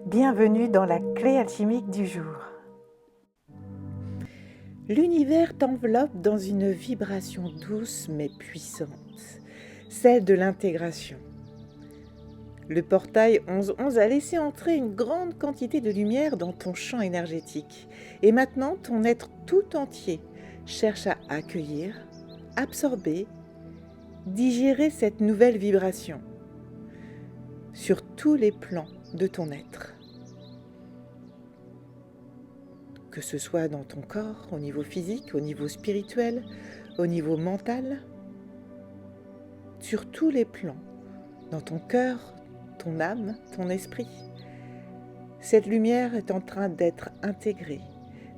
Bienvenue dans la clé alchimique du jour. L'univers t'enveloppe dans une vibration douce mais puissante, celle de l'intégration. Le portail 1111 a laissé entrer une grande quantité de lumière dans ton champ énergétique. Et maintenant, ton être tout entier cherche à accueillir, absorber, digérer cette nouvelle vibration sur tous les plans de ton être. Que ce soit dans ton corps, au niveau physique, au niveau spirituel, au niveau mental, sur tous les plans, dans ton cœur, ton âme, ton esprit. Cette lumière est en train d'être intégrée.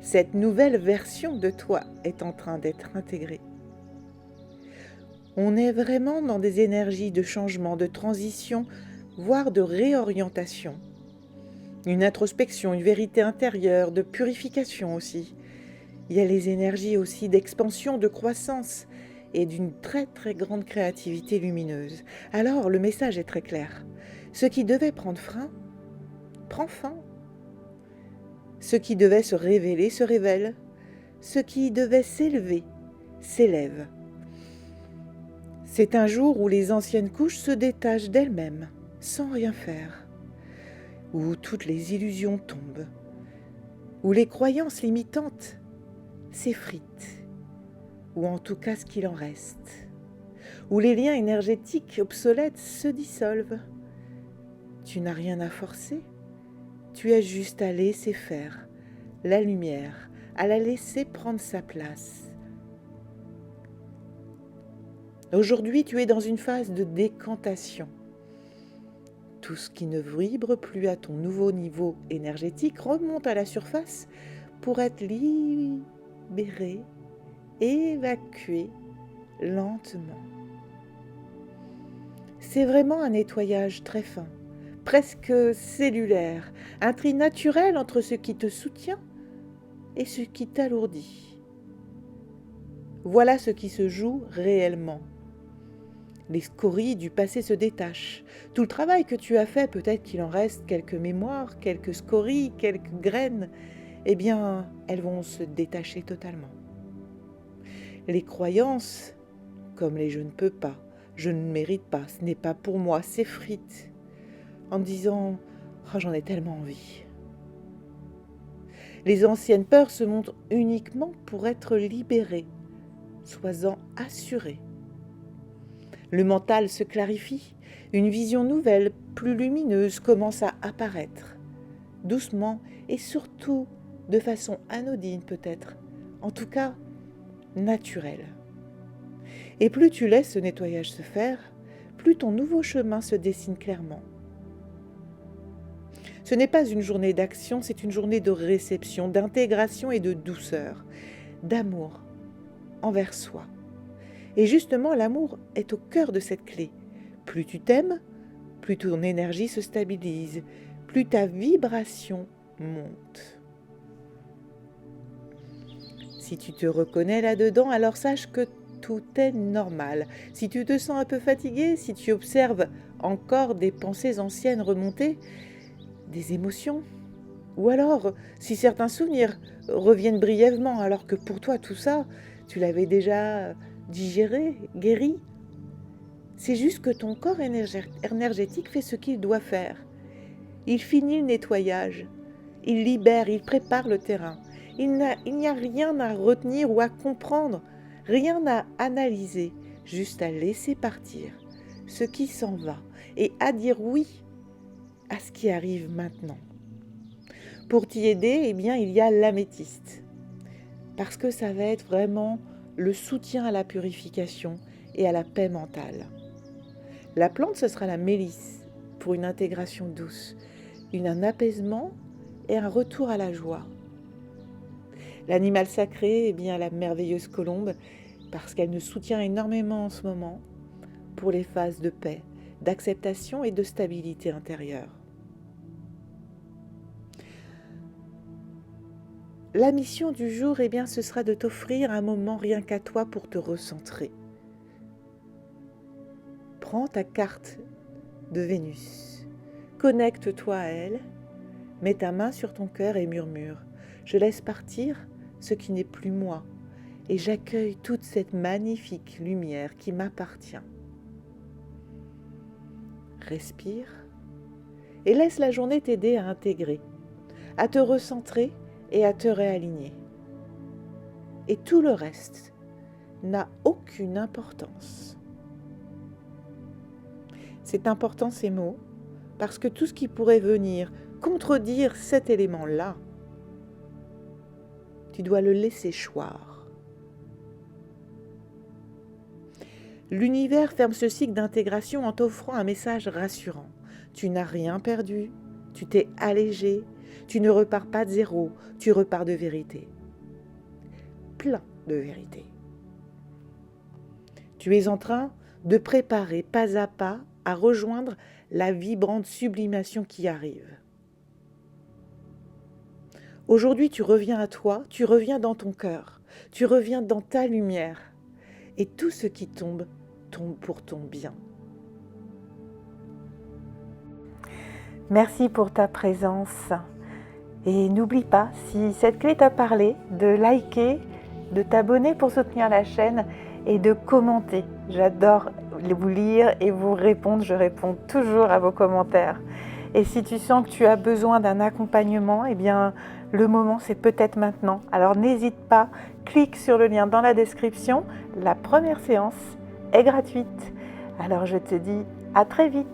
Cette nouvelle version de toi est en train d'être intégrée. On est vraiment dans des énergies de changement, de transition, voire de réorientation. Une introspection, une vérité intérieure, de purification aussi. Il y a les énergies aussi d'expansion, de croissance et d'une très très grande créativité lumineuse. Alors le message est très clair. Ce qui devait prendre fin, prend fin. Ce qui devait se révéler se révèle. Ce qui devait s'élever s'élève. C'est un jour où les anciennes couches se détachent d'elles-mêmes, sans rien faire. Où toutes les illusions tombent. Où les croyances limitantes s'effritent, ou en tout cas ce qu'il en reste, où les liens énergétiques obsolètes se dissolvent. Tu n'as rien à forcer, tu as juste à laisser faire la lumière, à la laisser prendre sa place. Aujourd'hui, tu es dans une phase de décantation. Tout ce qui ne vibre plus à ton nouveau niveau énergétique remonte à la surface pour être libéré, évacué lentement. C'est vraiment un nettoyage très fin, presque cellulaire, un tri naturel entre ce qui te soutient et ce qui t'alourdit. Voilà ce qui se joue réellement. Les scories du passé se détachent. Tout le travail que tu as fait, peut-être qu'il en reste quelques mémoires, quelques scories, quelques graines, eh bien, elles vont se détacher totalement. Les croyances, comme les je ne peux pas, je ne mérite pas, ce n'est pas pour moi, s'effritent en disant « oh, j'en ai tellement envie ». Les anciennes peurs se montrent uniquement pour être libérées, sois-en assuré. Le mental se clarifie, une vision nouvelle, plus lumineuse commence à apparaître, doucement et surtout de façon anodine peut-être, en tout cas naturelle. Et plus tu laisses ce nettoyage se faire, plus ton nouveau chemin se dessine clairement. Ce n'est pas une journée d'action, c'est une journée de réception, d'intégration et de douceur, d'amour envers soi. Et justement, l'amour est au cœur de cette clé. Plus tu t'aimes, plus ton énergie se stabilise, plus ta vibration monte. Si tu te reconnais là-dedans, alors sache que tout est normal. Si tu te sens un peu fatigué, si tu observes encore des pensées anciennes remonter, des émotions, ou alors si certains souvenirs reviennent brièvement alors que pour toi tout ça, tu l'avais déjà digéré, guéri, c'est juste que ton corps énergétique fait ce qu'il doit faire. Il finit le nettoyage, il libère, il prépare le terrain. Il n'y a rien à retenir ou à comprendre, rien à analyser, juste à laisser partir ce qui s'en va et à dire oui à ce qui arrive maintenant. Pour t'y aider, eh bien, il y a l'améthyste, parce que ça va être vraiment le soutien à la purification et à la paix mentale. La plante, ce sera la mélisse, pour une intégration douce, un apaisement et un retour à la joie. L'animal sacré, eh bien, la merveilleuse colombe, parce qu'elle nous soutient énormément en ce moment pour les phases de paix, d'acceptation et de stabilité intérieure. La mission du jour, eh bien, ce sera de t'offrir un moment rien qu'à toi pour te recentrer. Prends ta carte de Vénus, connecte-toi à elle Mets ta main sur ton cœur et murmure. Je laisse partir ce qui n'est plus moi et j'accueille toute cette magnifique lumière qui m'appartient. Respire et laisse la journée t'aider à intégrer, à te recentrer et à te réaligner. Et tout le reste n'a aucune importance. C'est important ces mots parce que tout ce qui pourrait venir contredire cet élément-là, tu dois le laisser choir. L'univers ferme ce cycle d'intégration en t'offrant un message rassurant. Tu n'as rien perdu, tu t'es allégé, tu ne repars pas de zéro, tu repars de vérité. Plein de vérité. Tu es en train de préparer pas à pas à rejoindre la vibrante sublimation qui arrive. Aujourd'hui, tu reviens à toi, tu reviens dans ton cœur, tu reviens dans ta lumière. Et tout ce qui tombe, tombe pour ton bien. Merci pour ta présence. Et n'oublie pas, si cette clé t'a parlé, de liker, de t'abonner pour soutenir la chaîne et de commenter. J'adore vous lire et vous répondre. Je réponds toujours à vos commentaires. Et si tu sens que tu as besoin d'un accompagnement, eh bien, le moment, c'est peut-être maintenant. Alors n'hésite pas, clique sur le lien dans la description. La première séance est gratuite. Alors je te dis à très vite.